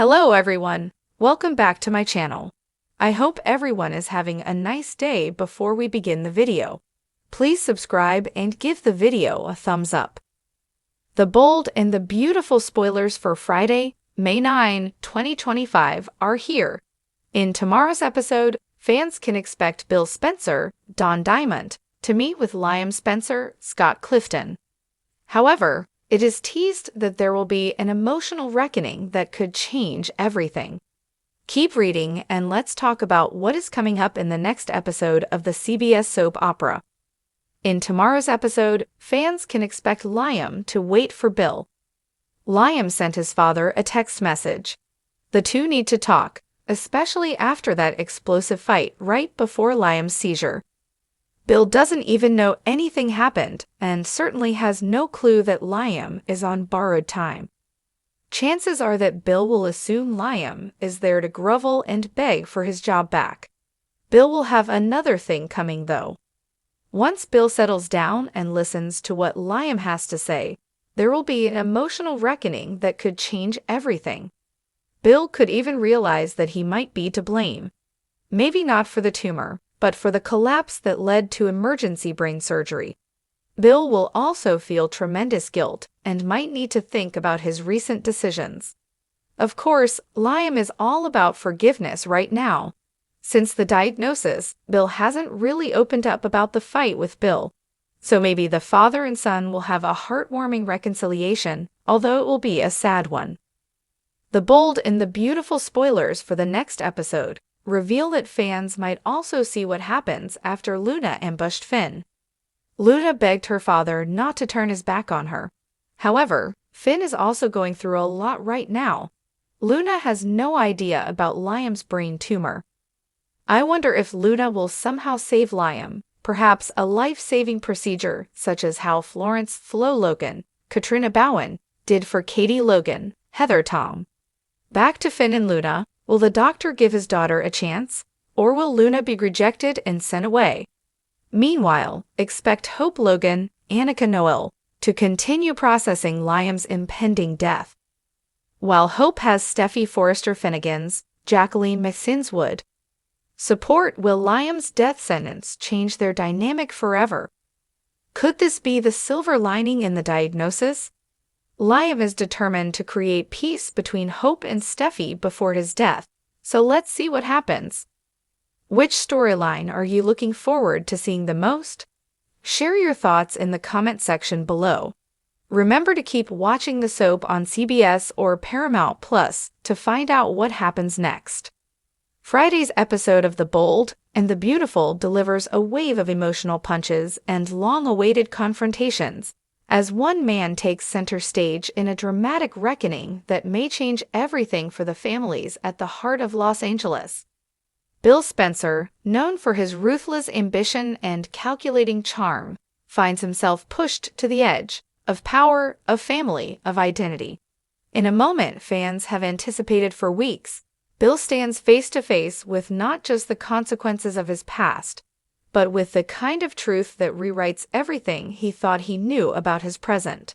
Hello everyone, welcome back to my channel. I hope everyone is having a nice day. Before we begin the video, please subscribe and give the video a thumbs up. The bold and the beautiful spoilers for Friday, May 9, 2025 are here. In tomorrow's episode, fans can expect Bill Spencer, Don Diamond, to meet with Liam Spencer, Scott Clifton. However, it is teased that there will be an emotional reckoning that could change everything. Keep reading and let's talk about what is coming up in the next episode of the CBS soap opera. In tomorrow's episode, fans can expect Liam to wait for Bill. Liam sent his father a text message. The two need to talk, especially after that explosive fight right before Liam's seizure. Bill doesn't even know anything happened and certainly has no clue that Liam is on borrowed time. Chances are that Bill will assume Liam is there to grovel and beg for his job back. Bill will have another thing coming though. Once Bill settles down and listens to what Liam has to say, there will be an emotional reckoning that could change everything. Bill could even realize that he might be to blame. Maybe not for the tumor, but for the collapse that led to emergency brain surgery. Bill will also feel tremendous guilt and might need to think about his recent decisions. Of course, Liam is all about forgiveness right now. Since the diagnosis, Bill hasn't really opened up about the fight with Bill. So maybe the father and son will have a heartwarming reconciliation, although it will be a sad one. The bold and the beautiful spoilers for the next episode reveal that fans might also see what happens after Luna ambushed Finn. Luna begged her father not to turn his back on her. However, Finn is also going through a lot right now. Luna has no idea about Liam's brain tumor. I wonder if Luna will somehow save Liam, perhaps a life-saving procedure such as how Florence Flo Logan, Katrina Bowen, did for Katie Logan, Heather Tom. Back to Finn and Luna. Will the doctor give his daughter a chance, or will Luna be rejected and sent away? Meanwhile, expect Hope Logan, Annika Noel, to continue processing Liam's impending death. While Hope has Steffi Forrester Finnegan's, Jacqueline McSinswood. Support. Will Liam's death sentence change their dynamic forever? Could this be the silver lining in the diagnosis? Liam is determined to create peace between Hope and Steffi before his death, so let's see what happens. Which storyline are you looking forward to seeing the most? Share your thoughts in the comment section below. Remember to keep watching the soap on CBS or Paramount Plus to find out what happens next. Friday's episode of The Bold and the Beautiful delivers a wave of emotional punches and long-awaited confrontations, as one man takes center stage in a dramatic reckoning that may change everything for the families at the heart of Los Angeles. Bill Spencer, known for his ruthless ambition and calculating charm, finds himself pushed to the edge of power, of family, of identity. In a moment fans have anticipated for weeks, Bill stands face to face with not just the consequences of his past, but with the kind of truth that rewrites everything he thought he knew about his present.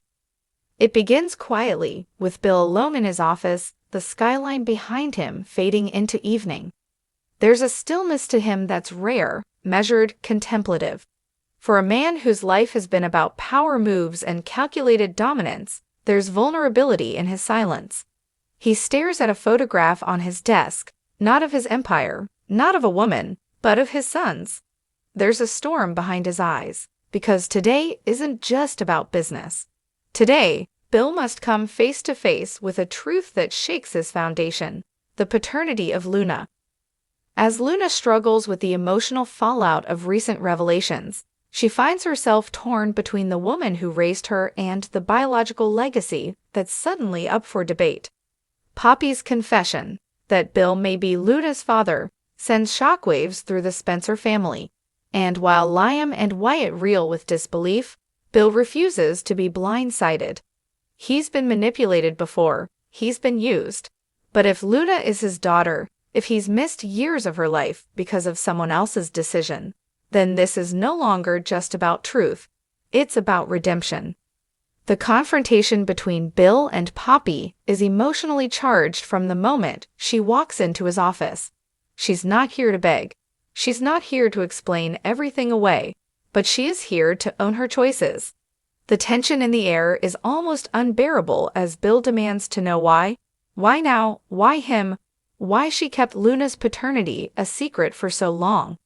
It begins quietly, with Bill alone in his office, the skyline behind him fading into evening. There's a stillness to him that's rare, measured, contemplative. For a man whose life has been about power moves and calculated dominance, there's vulnerability in his silence. He stares at a photograph on his desk, not of his empire, not of a woman, but of his sons. There's a storm behind his eyes, because today isn't just about business. Today, Bill must come face to face with a truth that shakes his foundation, the paternity of Luna. As Luna struggles with the emotional fallout of recent revelations, she finds herself torn between the woman who raised her and the biological legacy that's suddenly up for debate. Poppy's confession, that Bill may be Luna's father, sends shockwaves through the Spencer family. And while Liam and Wyatt reel with disbelief, Bill refuses to be blindsided. He's been manipulated before, he's been used. But if Luna is his daughter, if he's missed years of her life because of someone else's decision, then this is no longer just about truth, it's about redemption. The confrontation between Bill and Poppy is emotionally charged from the moment she walks into his office. She's not here to beg. She's not here to explain everything away, but she is here to own her choices. The tension in the air is almost unbearable as Bill demands to know why. Why now? Why him? Why she kept Luna's paternity a secret for so long?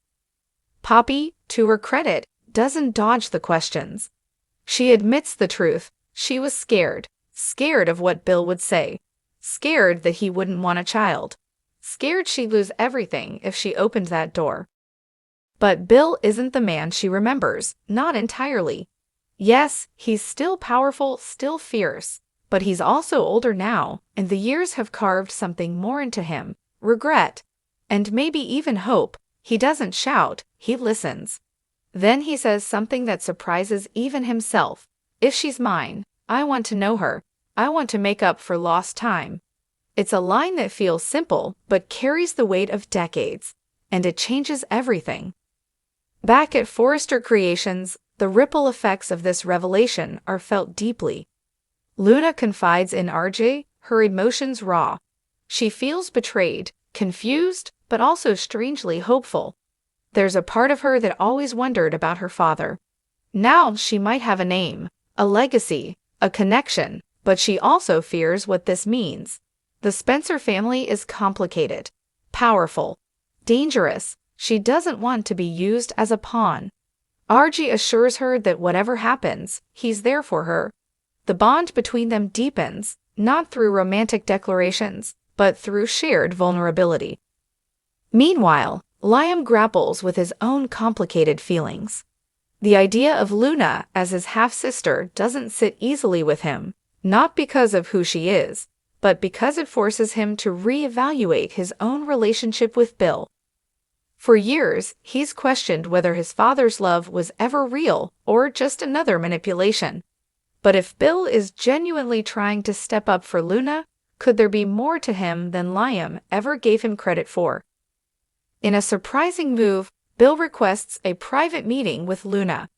Poppy, to her credit, doesn't dodge the questions. She admits the truth. She was scared. Scared of what Bill would say. Scared that he wouldn't want a child. Scared she'd lose everything if she opened that door. But Bill isn't the man she remembers, not entirely. Yes, he's still powerful, still fierce, but he's also older now, and the years have carved something more into him, regret, and maybe even hope. He doesn't shout, he listens. Then he says something that surprises even himself. If she's mine, I want to know her. I want to make up for lost time. It's a line that feels simple, but carries the weight of decades, and it changes everything. Back at Forrester Creations, the ripple effects of this revelation are felt deeply. Luna confides in RJ, her emotions raw. She feels betrayed, confused, but also strangely hopeful. There's a part of her that always wondered about her father. Now she might have a name, a legacy, a connection, but she also fears what this means. The Spencer family is complicated, powerful, dangerous. She doesn't want to be used as a pawn. RJ assures her that whatever happens, he's there for her. The bond between them deepens, not through romantic declarations, but through shared vulnerability. Meanwhile, Liam grapples with his own complicated feelings. The idea of Luna as his half-sister doesn't sit easily with him, not because of who she is, but because it forces him to reevaluate his own relationship with Bill. For years, he's questioned whether his father's love was ever real or just another manipulation. But if Bill is genuinely trying to step up for Luna, could there be more to him than Liam ever gave him credit for? In a surprising move, Bill requests a private meeting with Luna.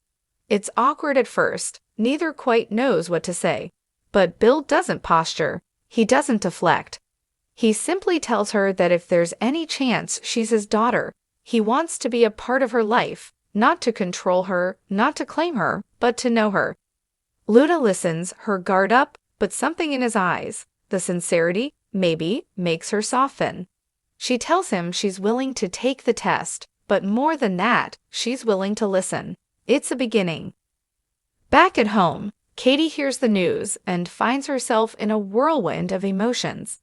It's awkward at first, neither quite knows what to say. But Bill doesn't posture, he doesn't deflect. He simply tells her that if there's any chance she's his daughter, he wants to be a part of her life, not to control her, not to claim her, but to know her. Luna listens, her guard up, but something in his eyes, the sincerity, maybe, makes her soften. She tells him she's willing to take the test, but more than that, she's willing to listen. It's a beginning. Back at home, Katie hears the news and finds herself in a whirlwind of emotions.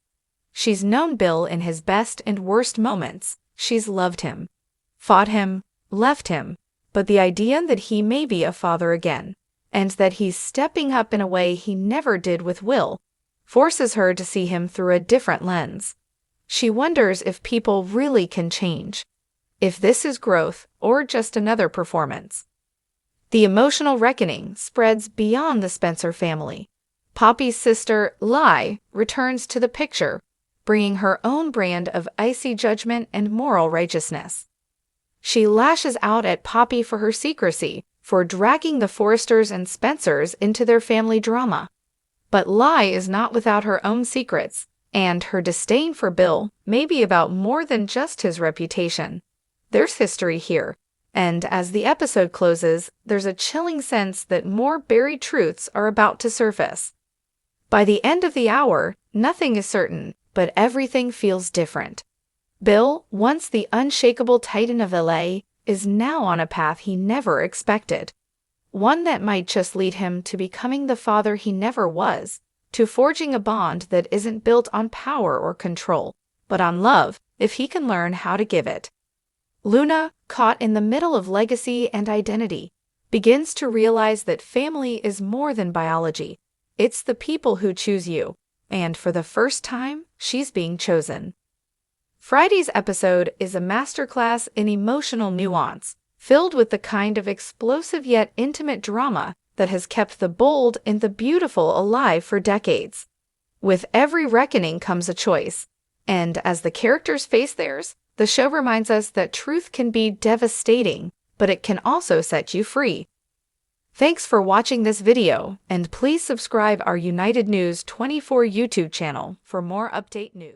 She's known Bill in his best and worst moments. She's loved him, fought him, left him, but the idea that he may be a father again, and that he's stepping up in a way he never did with Will, forces her to see him through a different lens. She wonders if people really can change, if this is growth or just another performance. The emotional reckoning spreads beyond the Spencer family. Poppy's sister, Lai, returns to the picture, bringing her own brand of icy judgment and moral righteousness. She lashes out at Poppy for her secrecy, for dragging the Forresters and Spencers into their family drama. But Lai is not without her own secrets, and her disdain for Bill may be about more than just his reputation. There's history here, and as the episode closes, there's a chilling sense that more buried truths are about to surface. By the end of the hour, nothing is certain, but everything feels different. Bill, once the unshakable titan of LA, is now on a path he never expected. One that might just lead him to becoming the father he never was, to forging a bond that isn't built on power or control, but on love, if he can learn how to give it. Luna, caught in the middle of legacy and identity, begins to realize that family is more than biology. It's the people who choose you, and for the first time, she's being chosen. Friday's episode is a masterclass in emotional nuance, filled with the kind of explosive yet intimate drama that has kept the bold and the beautiful alive for decades. With every reckoning comes a choice, and as the characters face theirs, the show reminds us that truth can be devastating, but it can also set you free. Thanks for watching this video, and please subscribe our United News 24 YouTube channel for more update news.